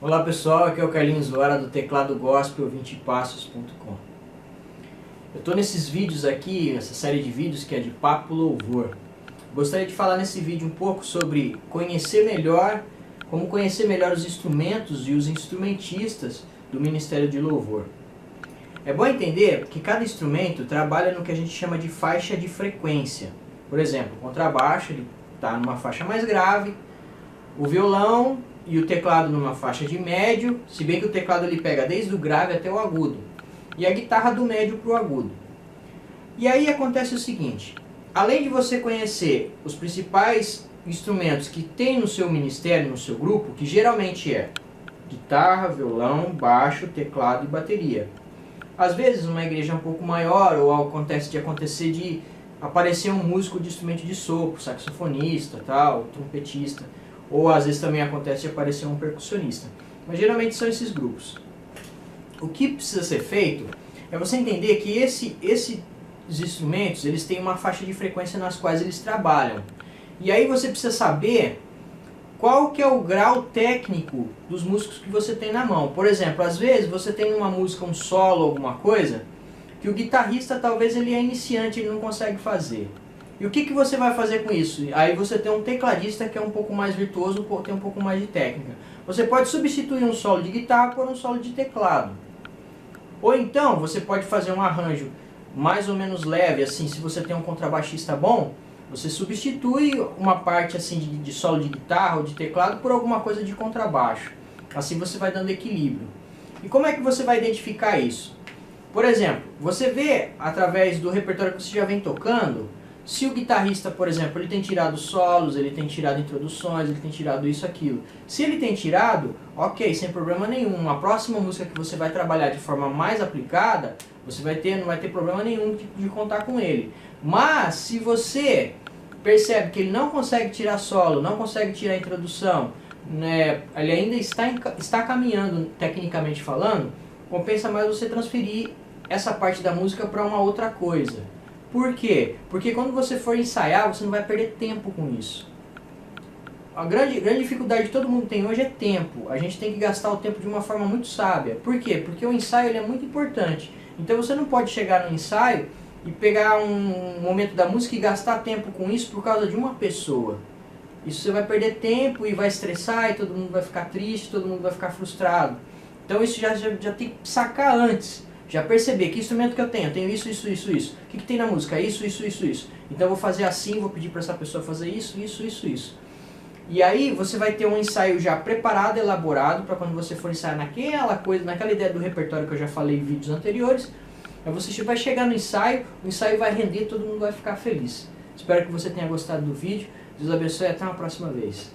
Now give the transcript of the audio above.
Olá pessoal, aqui é o Carlinhos Lara do teclado gospel 20passos.com. Eu estou nesses vídeos aqui, essa série de vídeos que é de Papo Louvor. Gostaria de falar nesse vídeo um pouco sobre como conhecer melhor os instrumentos e os instrumentistas do Ministério de Louvor. É bom entender que cada instrumento trabalha no que a gente chama de faixa de frequência. Por exemplo, o contrabaixo está numa faixa mais grave, o violão e o teclado numa faixa de médio, se bem que o teclado ele pega desde o grave até o agudo, e a guitarra do médio para o agudo. E aí acontece o seguinte, além de você conhecer os principais instrumentos que tem no seu ministério, no seu grupo, que geralmente é guitarra, violão, baixo, teclado e bateria. Às vezes uma igreja um pouco maior, ou acontece de aparecer um músico de instrumento de sopro, saxofonista, tal, trompetista, ou às vezes também acontece de aparecer um percussionista. Mas geralmente são esses grupos. O que precisa ser feito é você entender que esses instrumentos eles têm uma faixa de frequência nas quais eles trabalham. E aí você precisa saber qual que é o grau técnico dos músicos que você tem na mão. Por exemplo, às vezes você tem numa música um solo, alguma coisa, que o guitarrista talvez ele é iniciante, ele não consegue fazer. E o que você vai fazer com isso? Aí você tem um tecladista que é um pouco mais virtuoso, tem um pouco mais de técnica. Você pode substituir um solo de guitarra por um solo de teclado. Ou então você pode fazer um arranjo mais ou menos leve, assim, se você tem um contrabaixista bom, você substitui uma parte assim de solo de guitarra ou de teclado por alguma coisa de contrabaixo. Assim você vai dando equilíbrio. E como é que você vai identificar isso? Por exemplo, você vê através do repertório que você já vem tocando, se o guitarrista, por exemplo, ele tem tirado solos, ele tem tirado introduções, ele tem tirado isso, aquilo. Se ele tem tirado, ok, sem problema nenhum. A próxima música que você vai trabalhar de forma mais aplicada, não vai ter problema nenhum de contar com ele. Mas, se você percebe que ele não consegue tirar solo, não consegue tirar introdução, né, ele ainda está caminhando, tecnicamente falando, compensa mais você transferir essa parte da música para uma outra coisa. Por quê? Porque quando você for ensaiar, você não vai perder tempo com isso. A grande dificuldade que todo mundo tem hoje é tempo. A gente tem que gastar o tempo de uma forma muito sábia. Por quê? Porque o ensaio ele é muito importante. Então você não pode chegar no ensaio e pegar um momento da música e gastar tempo com isso por causa de uma pessoa. Isso você vai perder tempo e vai estressar e todo mundo vai ficar triste, todo mundo vai ficar frustrado. Então isso já tem que sacar antes. Já perceber que instrumento que eu tenho isso, isso, isso, isso. O que tem na música? Isso, isso, isso, isso. Então eu vou fazer assim, vou pedir para essa pessoa fazer isso, isso, isso, isso. E aí você vai ter um ensaio já preparado, elaborado, para quando você for ensaiar naquela coisa, naquela ideia do repertório que eu já falei em vídeos anteriores. Aí você vai chegar no ensaio, o ensaio vai render, todo mundo vai ficar feliz. Espero que você tenha gostado do vídeo. Deus abençoe e até uma próxima vez.